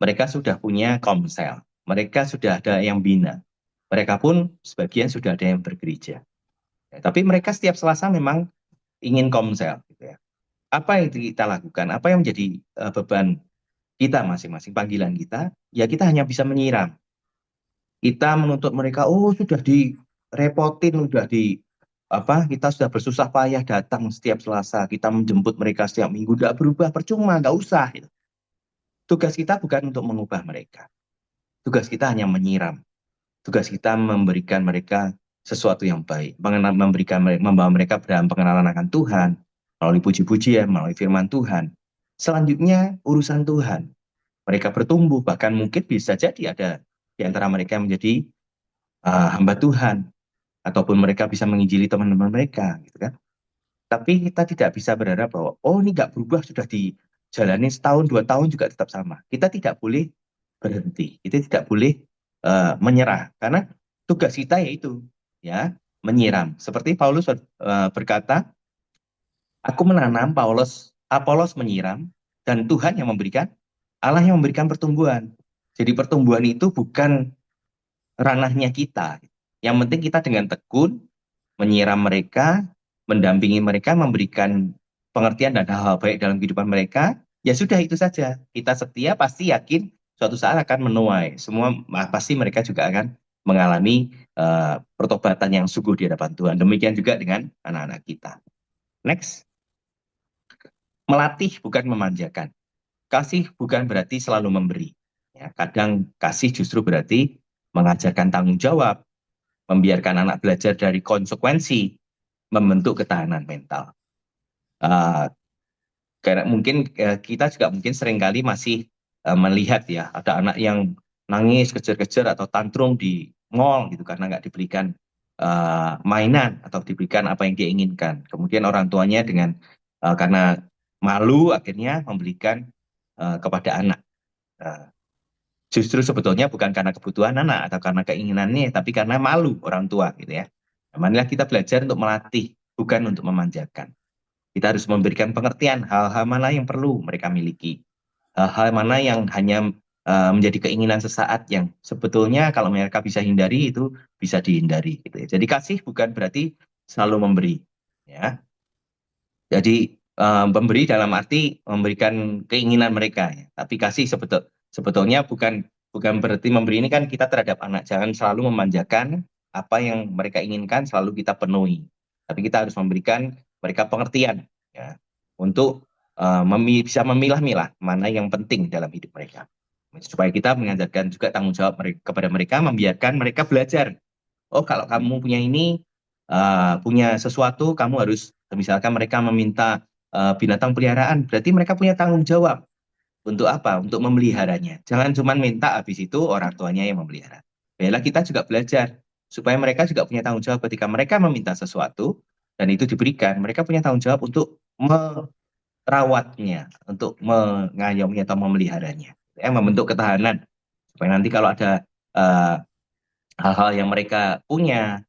mereka sudah punya komsel, mereka sudah ada yang bina, mereka pun sebagian sudah ada yang bergereja. Ya, tapi mereka setiap Selasa memang ingin komsel, gitu ya. Apa yang kita lakukan? Apa yang menjadi beban kita masing-masing, panggilan kita? Ya kita hanya bisa menyiram. Kita menuntut mereka, oh sudah direpotin, sudah di apa, kita sudah bersusah payah datang setiap Selasa, kita menjemput mereka setiap minggu, tidak berubah, percuma, nggak usah. Gitu. Tugas kita bukan untuk mengubah mereka, tugas kita hanya menyiram, tugas kita memberikan mereka sesuatu yang baik, membawa mereka dalam pengenalan akan Tuhan, melalui puji-pujian, melalui firman Tuhan. Selanjutnya urusan Tuhan, mereka bertumbuh, bahkan mungkin bisa jadi ada di antara mereka yang menjadi hamba Tuhan, ataupun mereka bisa menginjili teman-teman mereka, gitu kan. Tapi kita tidak bisa berharap bahwa, oh ini nggak berubah, sudah dijalani setahun, 2 tahun juga tetap sama. Kita tidak boleh berhenti, kita tidak boleh menyerah, karena tugas kita yaitu ya menyiram. Seperti Paulus berkata, aku menanam, Apolos menyiram, dan Tuhan yang memberikan, Allah yang memberikan pertumbuhan. Jadi pertumbuhan itu bukan ranahnya kita. Yang penting kita dengan tekun menyiram mereka, mendampingi mereka, memberikan pengertian dan hal-hal baik dalam kehidupan mereka, ya sudah itu saja. Kita setia, pasti yakin suatu saat akan menuai. Semua pasti mereka juga akan mengalami pertobatan yang sungguh di hadapan Tuhan. Demikian juga dengan anak-anak kita. Next. Melatih bukan memanjakan. Kasih bukan berarti selalu memberi. Ya, kadang kasih justru berarti mengajarkan tanggung jawab, membiarkan anak belajar dari konsekuensi, membentuk ketahanan mental. Karena mungkin kita juga mungkin seringkali masih melihat ya, ada anak yang nangis, kejar-kejar atau tantrum di mall gitu karena nggak diberikan mainan atau diberikan apa yang dia inginkan. Kemudian orang tuanya dengan karena malu akhirnya memberikan kepada anak. Justru sebetulnya bukan karena kebutuhan anak atau karena keinginannya, tapi karena malu orang tua gitu ya. Marilah kita belajar untuk melatih, bukan untuk memanjakan. Kita harus memberikan pengertian hal-hal mana yang perlu mereka miliki, hal-hal mana yang hanya menjadi keinginan sesaat yang sebetulnya kalau mereka bisa hindari itu bisa dihindari. Gitu ya. Jadi kasih bukan berarti selalu memberi, ya. Jadi memberi dalam arti memberikan keinginan mereka, ya. Tapi kasih sebetulnya bukan berarti memberi ini kan kita terhadap anak. Jangan selalu memanjakan apa yang mereka inginkan selalu kita penuhi. Tapi kita harus memberikan mereka pengertian, ya, untuk bisa memilah-milah mana yang penting dalam hidup mereka. Supaya kita mengajarkan juga tanggung jawab kepada mereka, membiarkan mereka belajar. Oh, kalau kamu punya ini, punya sesuatu, kamu harus, misalkan mereka meminta binatang peliharaan, berarti mereka punya tanggung jawab. untuk apa? Untuk memeliharanya. Jangan cuma minta habis itu orang tuanya yang memelihara. Baiklah kita juga belajar supaya mereka juga punya tanggung jawab ketika mereka meminta sesuatu dan itu diberikan, mereka punya tanggung jawab untuk merawatnya, untuk mengayomi atau memeliharanya. Membentuk ketahanan supaya nanti kalau ada eh, hal-hal yang mereka punya,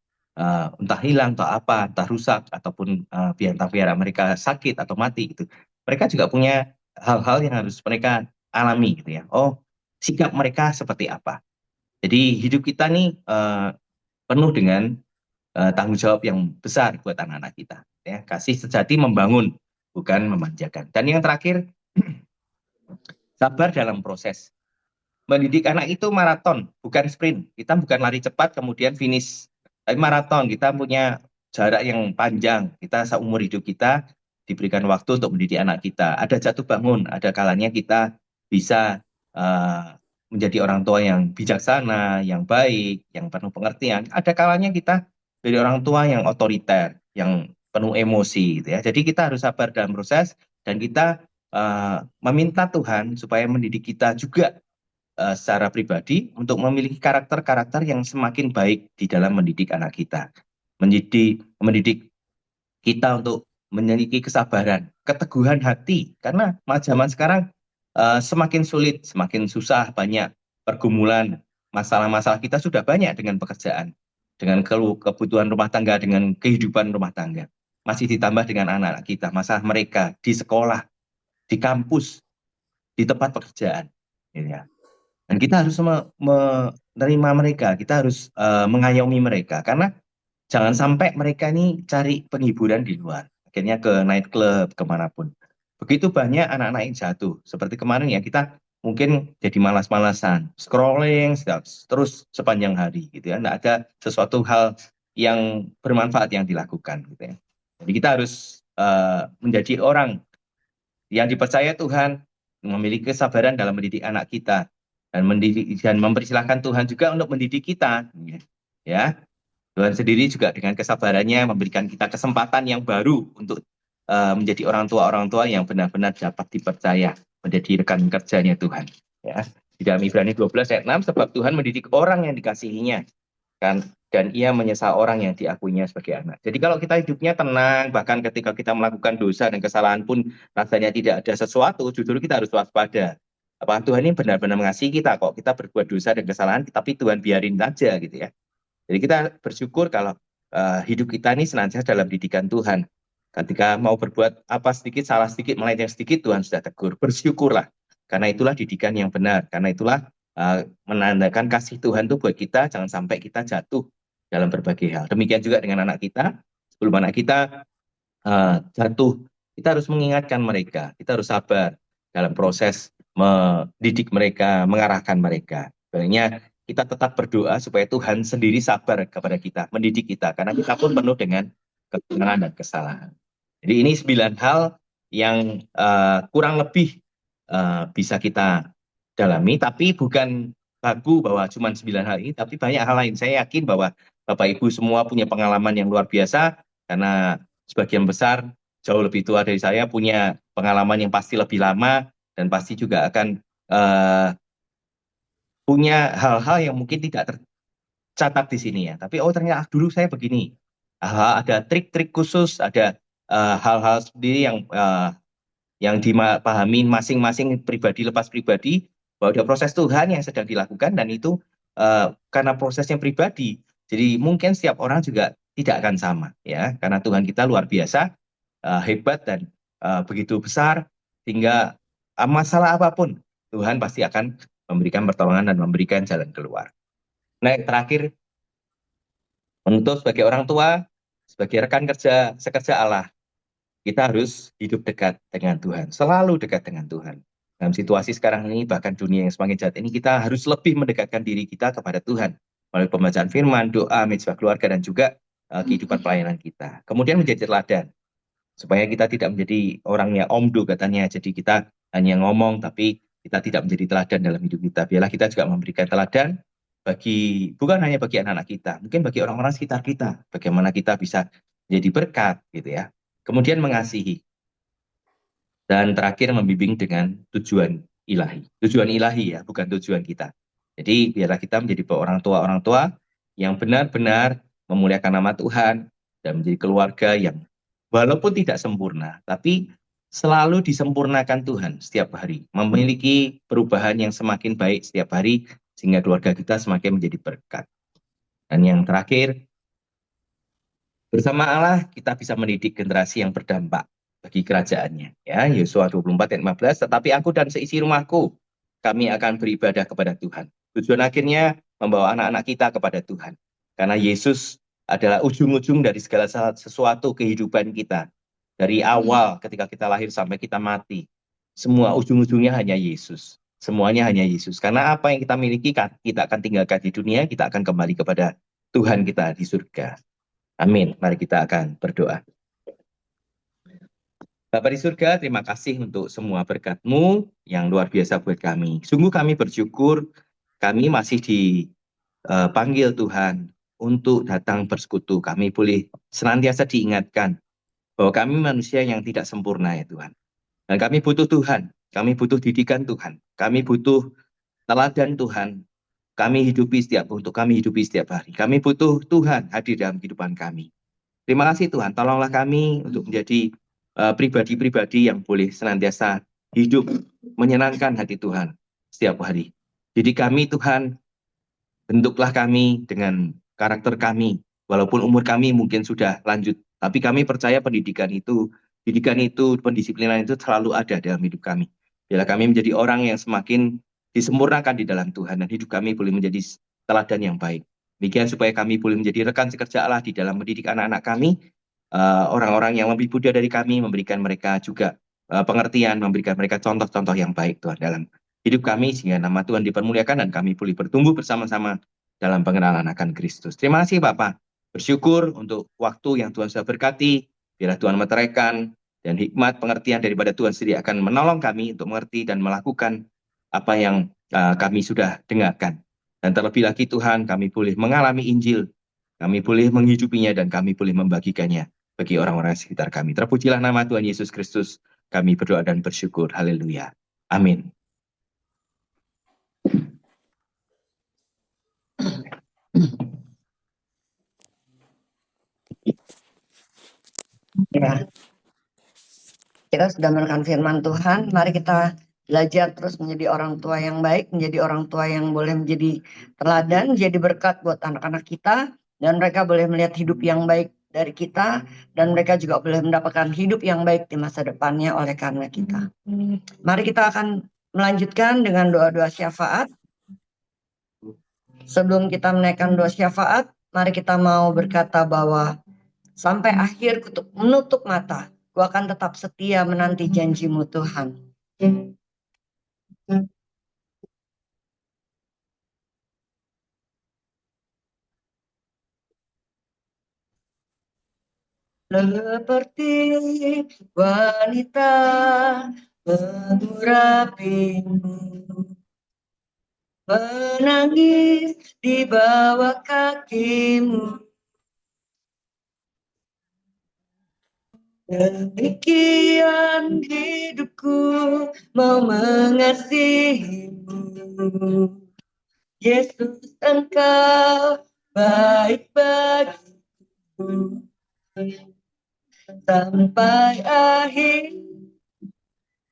entah hilang atau apa, entah rusak ataupun piara mereka sakit atau mati gitu. Mereka juga punya hal-hal yang harus mereka alami gitu ya. Oh, sikap mereka seperti apa. Jadi hidup kita nih penuh dengan tanggung jawab yang besar buat anak-anak kita. Ya, kasih sejati membangun, bukan memanjakan. Dan yang terakhir, sabar dalam proses. Mendidik anak itu maraton, bukan sprint. Kita bukan lari cepat kemudian finish. Tapi maraton, kita punya jarak yang panjang. Kita seumur hidup kita diberikan waktu untuk mendidik anak kita. Ada jatuh bangun, ada kalanya kita bisa menjadi orang tua yang bijaksana, yang baik, yang penuh pengertian. Ada kalanya kita jadi orang tua yang otoriter, yang penuh emosi, gitu ya. Jadi kita harus sabar dalam proses dan kita meminta Tuhan supaya mendidik kita juga secara pribadi untuk memiliki karakter-karakter yang semakin baik di dalam mendidik anak kita. Mendidik kita untuk memiliki kesabaran, keteguhan hati. Karena zaman sekarang semakin sulit, semakin susah, banyak pergumulan, masalah-masalah kita sudah banyak dengan pekerjaan, dengan kebutuhan rumah tangga, dengan kehidupan rumah tangga. Masih ditambah dengan anak-anak kita, masalah mereka di sekolah, di kampus, di tempat pekerjaan. Gitu ya. Dan kita harus menerima mereka, kita harus mengayomi mereka. Karena jangan sampai mereka ini cari penghiburan di luar. Akhirnya ke night club, kemanapun. Begitu banyak anak-anak yang jatuh. Seperti kemarin ya, kita mungkin jadi malas-malasan. Scrolling, terus sepanjang hari. Gitu ya. Nggak ada sesuatu hal yang bermanfaat yang dilakukan. Gitu ya. Jadi kita harus menjadi orang yang dipercaya Tuhan, memiliki kesabaran dalam mendidik anak kita dan mempersilahkan Tuhan juga untuk mendidik kita. Ya, Tuhan sendiri juga dengan kesabarannya memberikan kita kesempatan yang baru untuk menjadi orang tua yang benar-benar dapat dipercaya menjadi rekan kerjanya Tuhan. Ya, di dalam Ibrani 12 ayat 6, sebab Tuhan mendidik orang yang dikasihinya kan, dan ia menyesal orang yang diakuinya sebagai anak. Jadi kalau kita hidupnya tenang, bahkan ketika kita melakukan dosa dan kesalahan pun rasanya tidak ada sesuatu, justru kita harus waspada. Apakah Tuhan ini benar-benar mengasihi kita kok kita berbuat dosa dan kesalahan, tapi Tuhan biarin saja gitu ya. Jadi kita bersyukur kalau hidup kita ini senantiasa dalam didikan Tuhan. Ketika mau berbuat apa sedikit, salah sedikit, melenceng sedikit, Tuhan sudah tegur. Bersyukurlah. Karena itulah didikan yang benar. Karena itulah menandakan kasih Tuhan itu buat kita, jangan sampai kita jatuh dalam berbagai hal. Demikian juga dengan anak kita. Sebelum anak kita jatuh, kita harus mengingatkan mereka. Kita harus sabar dalam proses mendidik mereka, mengarahkan mereka. Sebenarnya kita tetap berdoa supaya Tuhan sendiri sabar kepada kita, mendidik kita. Karena kita pun penuh dengan kekurangan dan kesalahan. Jadi ini 9 hal yang kurang lebih bisa kita dalami, tapi bukan baku bahwa cuma 9 hal ini, tapi banyak hal lain. Saya yakin bahwa Bapak Ibu semua punya pengalaman yang luar biasa, karena sebagian besar jauh lebih tua dari saya, punya pengalaman yang pasti lebih lama, dan pasti juga akan punya hal-hal yang mungkin tidak tercatat di sini ya. Tapi oh ternyata dulu saya begini. Ada trik-trik khusus, ada hal-hal sendiri yang dipahami masing-masing pribadi lepas pribadi, bahwa ada proses Tuhan yang sedang dilakukan, dan itu karena prosesnya pribadi. Jadi mungkin setiap orang juga tidak akan sama ya, karena Tuhan kita luar biasa, hebat dan begitu besar, sehingga masalah apapun Tuhan pasti akan memberikan pertolongan dan memberikan jalan keluar. Nah, yang terakhir, untuk sebagai orang tua, sebagai rekan kerja sekerja Allah, kita harus hidup dekat dengan Tuhan, selalu dekat dengan Tuhan. Dalam situasi sekarang ini, bahkan dunia yang semakin jahat ini, kita harus lebih mendekatkan diri kita kepada Tuhan melalui pembacaan firman, doa, mezbah keluarga, dan juga kehidupan pelayanan kita. Kemudian menjadi teladan, supaya kita tidak menjadi orang yang omdo katanya, jadi kita hanya ngomong, tapi kita tidak menjadi teladan dalam hidup kita. Biarlah kita juga memberikan teladan bukan hanya bagi anak-anak kita, mungkin bagi orang-orang sekitar kita, bagaimana kita bisa menjadi berkat gitu ya. Kemudian mengasihi, dan terakhir membimbing dengan tujuan ilahi. Tujuan ilahi ya, bukan tujuan kita. Jadi biarlah kita menjadi orang tua yang benar-benar memuliakan nama Tuhan dan menjadi keluarga yang walaupun tidak sempurna, tapi selalu disempurnakan Tuhan setiap hari. Memiliki perubahan yang semakin baik setiap hari, sehingga keluarga kita semakin menjadi berkat. Dan yang terakhir, bersama Allah kita bisa mendidik generasi yang berdampak bagi kerajaannya. Ya, Yosua 24 ayat 15, tetapi aku dan seisi rumahku, kami akan beribadah kepada Tuhan. Tujuan akhirnya membawa anak-anak kita kepada Tuhan. Karena Yesus adalah ujung-ujung dari segala sesuatu kehidupan kita. Dari awal ketika kita lahir sampai kita mati. Semua ujung-ujungnya hanya Yesus. Semuanya hanya Yesus. Karena apa yang kita miliki, kita akan tinggalkan di dunia, kita akan kembali kepada Tuhan kita di surga. Amin. Mari kita akan berdoa. Bapak di surga, terima kasih untuk semua berkat-Mu yang luar biasa buat kami. Sungguh kami bersyukur, kami masih dipanggil Tuhan untuk datang bersekutu. Kami boleh senantiasa diingatkan bahwa kami manusia yang tidak sempurna ya Tuhan. Dan kami butuh Tuhan, kami butuh didikan Tuhan, kami butuh teladan Tuhan. Kami hidupi untuk kami hidupi setiap hari. Kami butuh Tuhan hadir dalam kehidupan kami. Terima kasih Tuhan, tolonglah kami untuk menjadi pribadi-pribadi yang boleh senantiasa hidup menyenangkan hati Tuhan setiap hari. Jadi kami Tuhan, bentuklah kami dengan karakter kami, walaupun umur kami mungkin sudah lanjut, tapi kami percaya didikan itu, pendisiplinan itu selalu ada dalam hidup kami. Biarlah kami menjadi orang yang semakin disempurnakan di dalam Tuhan, dan hidup kami boleh menjadi teladan yang baik. Demikian supaya kami boleh menjadi rekan sekerja Allah di dalam mendidik anak-anak kami, orang-orang yang lebih muda dari kami, memberikan mereka juga pengertian, memberikan mereka contoh-contoh yang baik Tuhan dalam hidup kami, sehingga nama Tuhan dipermuliakan dan kami boleh bertumbuh bersama-sama dalam pengenalan akan Kristus. Terima kasih Bapak. Bersyukur untuk waktu yang Tuhan sudah berkati, biarlah Tuhan meteraikan, dan hikmat pengertian daripada Tuhan sendiri akan menolong kami untuk mengerti dan melakukan apa yang kami sudah dengarkan. Dan terlebih lagi Tuhan, kami boleh mengalami Injil, kami boleh menghidupinya, dan kami boleh membagikannya bagi orang-orang sekitar kami. Terpujilah nama Tuhan Yesus Kristus. Kami berdoa dan bersyukur. Haleluya. Amin. Ya, kita sudah menekan firman Tuhan. Mari kita belajar terus menjadi orang tua yang baik, menjadi orang tua yang boleh menjadi teladan, menjadi berkat buat anak-anak kita, dan mereka boleh melihat hidup yang baik dari kita, dan mereka juga boleh mendapatkan hidup yang baik di masa depannya oleh karena kita. Mari kita akan melanjutkan dengan doa-doa syafaat. Sebelum kita menaikkan doa syafaat, mari kita mau berkata bahwa sampai akhir menutup mata, Ku akan tetap setia menanti janji-Mu Tuhan. Seperti wanita mengurapimu, menangis di bawah kaki-Mu. Demikian hidupku mau mengasihi-Mu. Yesus, Engkau baik bagiku. Sampai akhir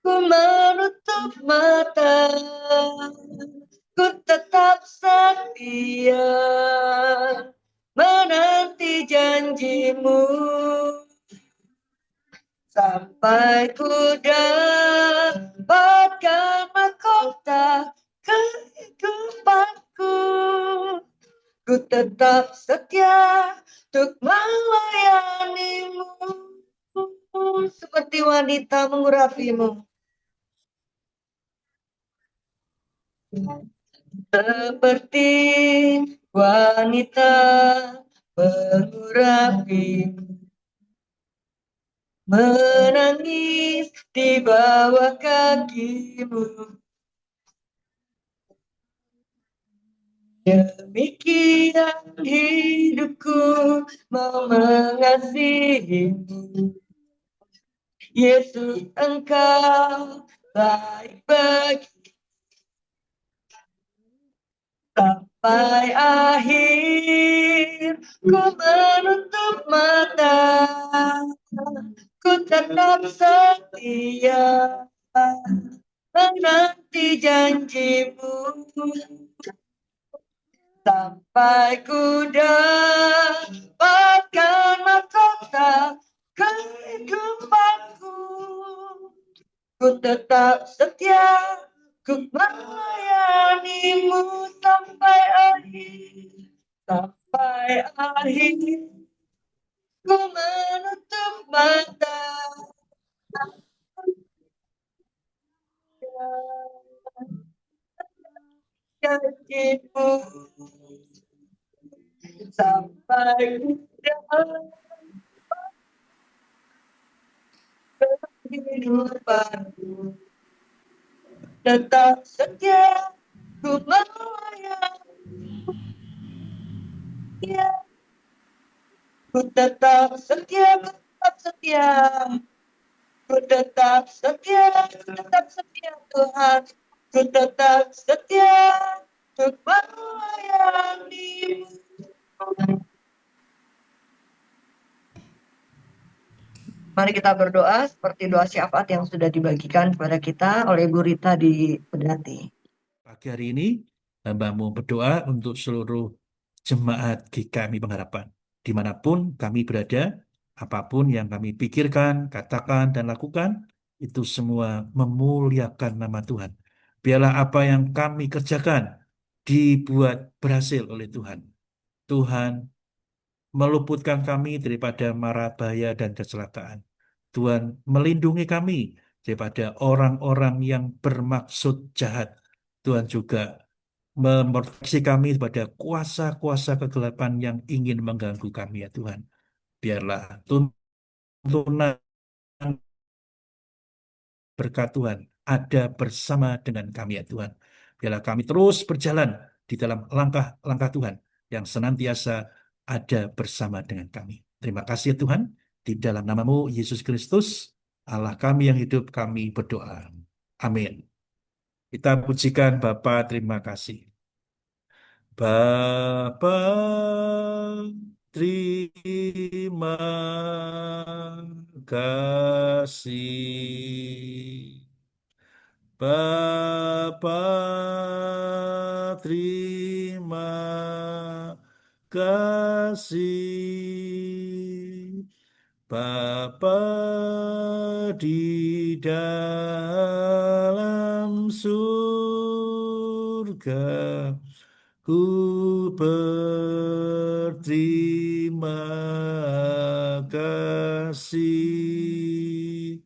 ku menutup mata, ku tetap setia menanti janji-Mu. Sampai ku dapatkan mahkota kehidupanku, ku tetap setia untuk melayani-Mu. Seperti wanita mengurapimu, seperti wanita mengurapimu, menangis di bawah kaki-Mu. Demikian hidupku mau mengasihi-Mu. Yesus, Engkau baik bagi Sampai akhir ku menutup mata, ku tetap setia menanti janjimu sampai ku dapatkan mahkota kehidupanku. Ku tetap setia, ku melayanimu sampai akhir, sampai akhir. Ku menutup mata, janjimu sampai ku dapat kehidupanku. Tetap setia, ku melayanimu. Ku tetap setia, ku tetap setia, ku tetap setia, ku tetap setia Tuhan, ku tetap setia untuk melayanimu. Mari kita berdoa seperti doa syafaat yang sudah dibagikan kepada kita oleh Bu Rita di Pedati. Pagi hari ini, hamba-Mu berdoa untuk seluruh jemaat GKMI Pengharapan. Dimanapun kami berada, apapun yang kami pikirkan, katakan, dan lakukan, itu semua memuliakan nama Tuhan. Biarlah apa yang kami kerjakan dibuat berhasil oleh Tuhan. Tuhan meluputkan kami daripada mara bahaya dan kecelakaan. Tuhan melindungi kami daripada orang-orang yang bermaksud jahat. Tuhan juga memproteksi kami pada kuasa-kuasa kegelapan yang ingin mengganggu kami ya Tuhan. Biarlah tuntunan berkat Tuhan ada bersama dengan kami ya Tuhan. Biarlah kami terus berjalan di dalam langkah-langkah Tuhan yang senantiasa ada bersama dengan kami. Terima kasih ya Tuhan. Di dalam namamu Yesus Kristus, Allah kami yang hidup, kami berdoa. Amin. Kita pujikan Bapa, terima kasih. Bapa, terima kasih. Bapa, terima kasih. Bapa di dalam surga, ku berterima kasih.